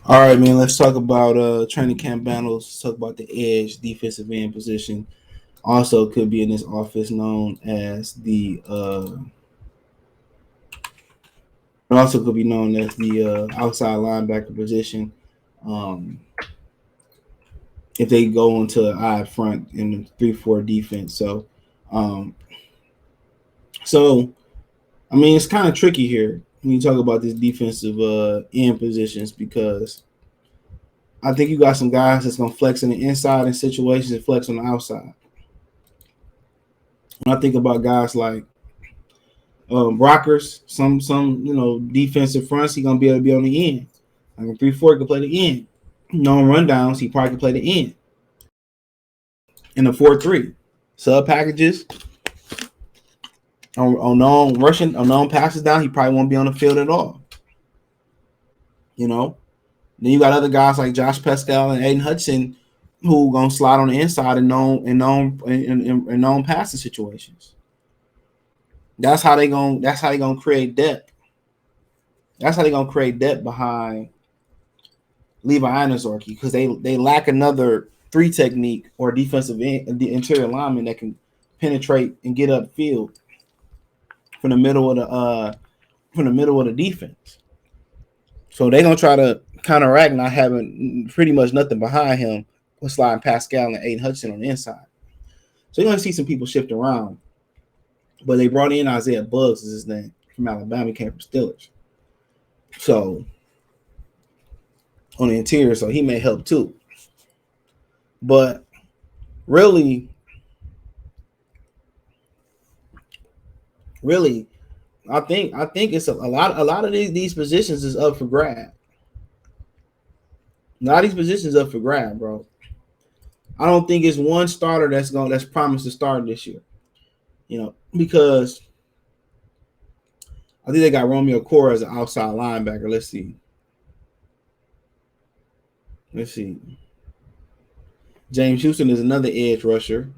All right, man. Let's talk about training camp battles. Let's talk about the edge defensive end position. Also, could be in this office known as the also could be known as the outside linebacker position. Um, if they go into an eye front in the 3-4 defense, um, so I mean it's kind of tricky here when you talk about this defensive end positions because I think you got some guys that's gonna flex in the inside in situations and flex on the outside. When I think about guys like rockers, some defensive fronts, he gonna be able to be on the end. Like in 3-4, he can play the end. No rundowns, he probably can play the end. In the 4-3, sub packages on non rushing on non passes down, he probably won't be on the field at all. You know. Then you got other guys like Josh Pascal and Aiden Hudson who gonna slide on the inside in known passing situations. That's how they gonna create depth. That's how they gonna create depth behind Levi Anazorki because they lack another three technique or defensive the interior lineman that can penetrate and get upfield from the middle of the defense. So they're gonna try to counteract not having pretty much nothing behind him with sliding Pascal and Aiden Hudson on the inside. So you're gonna see some people shift around. But they brought in Isaiah Buggs is his name from Alabama, he came from Steelers. So on the interior, so he may help too. But really, really, I think it's a lot of these positions is up for grab. A lot of these positions up for grab, bro. I don't think it's one starter that's promised to start this year. Because I think they got Romeo Cora as an outside linebacker. Let's see. James Houston is another edge rusher.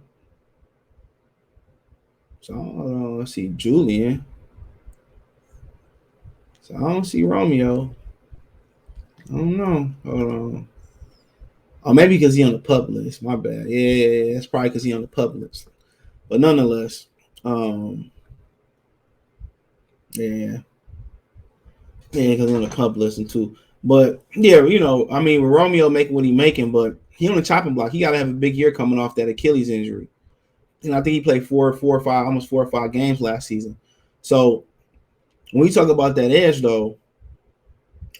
So let's see. Julian. So I don't see Romeo. I don't know. Hold on. Oh, maybe because he on the pup list. My bad. Yeah, that's probably because he on the pup list. But nonetheless, yeah, because he on the pup list and too. But yeah, I mean, Romeo making what he making, but he on the chopping block. He got to have a big year coming off that Achilles injury. And I think he played almost 4 or 5 games last season. So when we talk about that edge, though,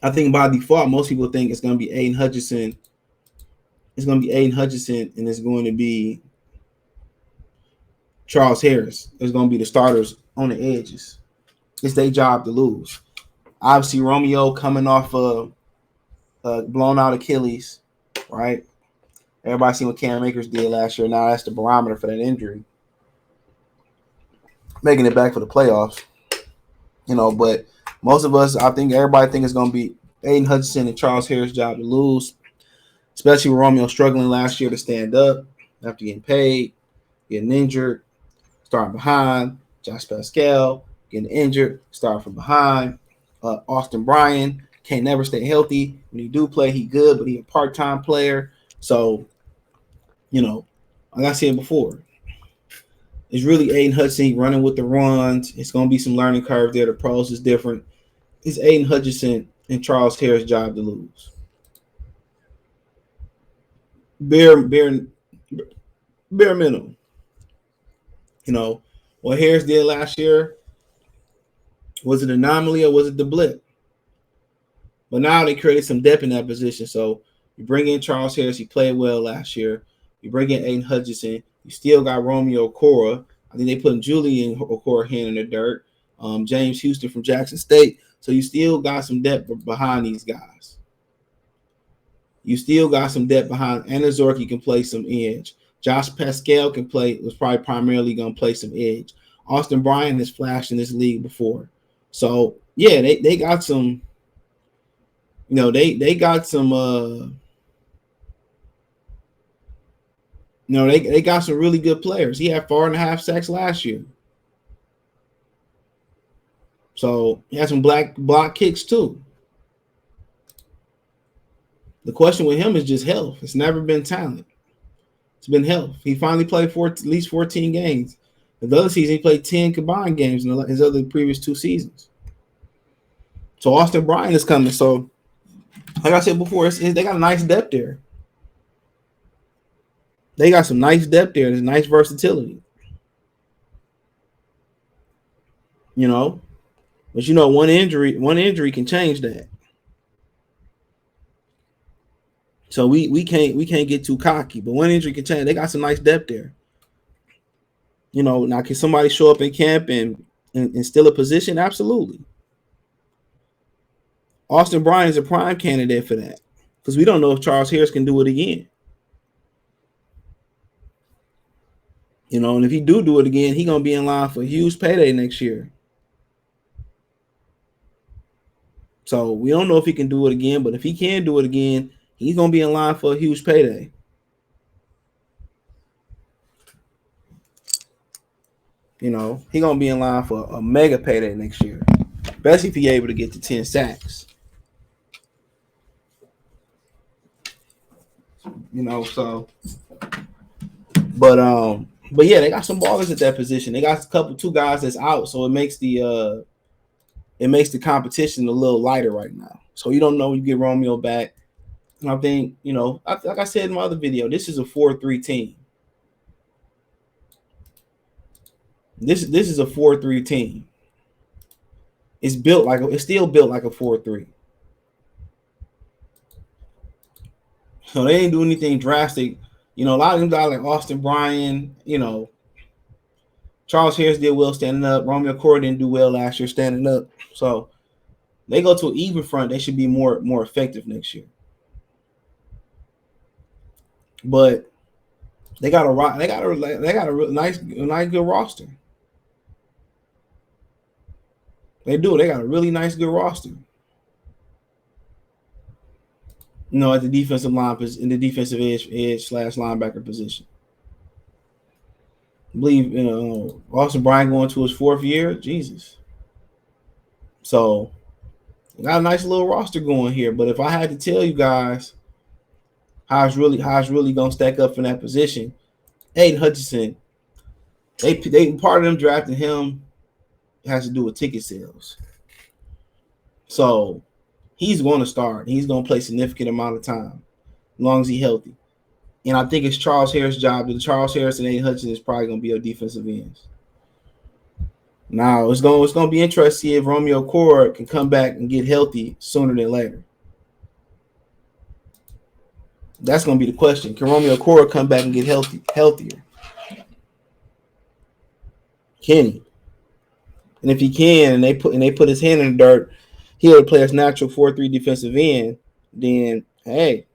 I think by default, most people think it's going to be Aiden Hutchinson. It's going to be Aiden Hutchinson, and it's going to be Charles Harris. It's going to be the starters on the edges. It's their job to lose. Obviously, Romeo coming off a blown out Achilles, right? Everybody seen what Cam Akers did last year. Now that's the barometer for that injury. Making it back for the playoffs. But most of us, I think everybody think it's going to be Aiden Hutchinson and Charles Harris' job to lose, especially with Romeo struggling last year to stand up after getting paid, getting injured, starting behind. Josh Pascal getting injured, starting from behind. Austin Bryan can't never stay healthy. When he do play, he good, but he a part-time player. So, like I said before, it's really Aiden Hudson running with the runs. It's going to be some learning curve there. The pros is different. It's Aiden Hutchinson and Charles Harris' job to lose. Bare minimum. What Harris did last year, was it an anomaly or was it the blip? But now they created some depth in that position. So you bring in Charles Harris, he played well last year. You bring in Aiden Hutchinson. You still got Romeo Cora. I think they put Julian Cora hand in the dirt. James Houston from Jackson State. So you still got some depth behind these guys. You still got some depth behind. Anazorki can play some edge. Josh Pascal was probably primarily going to play some edge. Austin Bryan has flashed in this league before. So, yeah, they got some, they got some, they got some really good players. He had 4.5 sacks last year. So he had some block kicks too. The question with him is just health. It's never been talent. It's been health. He finally played at least 14 games. The other season, he played 10 combined games in his other previous 2 seasons. So Austin Bryant is coming. So, like I said before, they got a nice depth there. They got some nice depth there. There's nice versatility. But one injury can change that. So we can't get too cocky. But one injury can change. They got some nice depth there. Now can somebody show up in camp and steal a position? Absolutely. Austin Bryant is a prime candidate for that because we don't know if Charles Harris can do it again. And if he do it again, he's gonna be in line for a huge payday next year. So we don't know if he can do it again, but if he can do it again, he's gonna be in line for a huge payday. He's gonna be in line for a mega payday next year, especially if he's able to get to 10 sacks. But yeah, they got some ballers at that position. They got two guys that's out, so it makes the competition a little lighter right now. So you don't know when you get Romeo back. And I think, like I said in my other video, this is a 4-3 team. This is a 4-3 team. It's still built like a 4-3. So they ain't doing anything drastic. A lot of them guys like Austin Bryant, Charles Harris did well standing up. Romeo Corey didn't do well last year standing up. So they go to an even front. They should be more effective next year. But they got a nice good roster. They do. They got a really nice good roster. At the defensive line, in the defensive edge / linebacker position. I believe Austin Bryant going to his 4th year. Jesus. So got a nice little roster going here. But if I had to tell you guys how it's really gonna stack up in that position, Aiden Hutchinson, they part of them drafting him has to do with ticket sales. So he's going to start. He's going to play a significant amount of time, as long as he's healthy. And I think it's Charles Harris' job. Charles Harris and Aiden Hutchinson is probably going to be our defensive ends. Now it's going to be interesting to see if Romeo Corey can come back and get healthy sooner than later. That's going to be the question. Can Romeo Corey come back and get healthier? Can he? And if he can, and they put his hand in the dirt, he'll play his natural 4-3 defensive end. Then hey,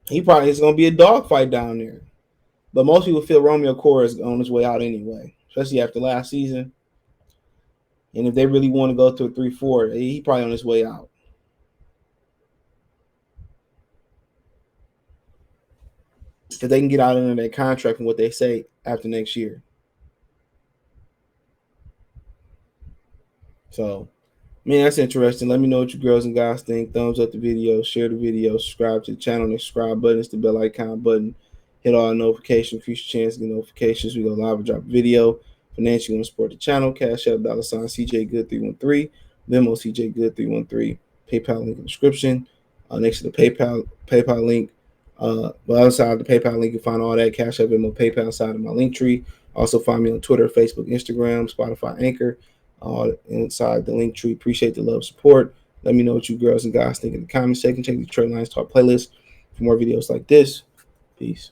he probably is going to be a dogfight down there. But most people feel Romeo Corey is on his way out anyway, especially after last season. And if they really want to go to a 3-4, he probably on his way out. If they can get out under that contract and what they say after next year. So, that's interesting. Let me know what you girls and guys think. Thumbs up the video, share the video, subscribe to the channel. The subscribe button is the bell icon button. Hit all notifications, future chance to get notifications. We go live and drop a video. Financially, you want to support the channel. Cash App, $ CJ Good 313. Venmo CJ Good 313. PayPal link in the description. Next to the PayPal link. But outside the PayPal link, you find all that. Cash App, Venmo, PayPal inside of my link tree. Also find me on Twitter, Facebook, Instagram, Spotify, Anchor. Inside the link tree. Appreciate the love, support. Let me know what you girls and guys think in the comment section. Check the Detroit Lions Talk playlist for more videos like this. Peace.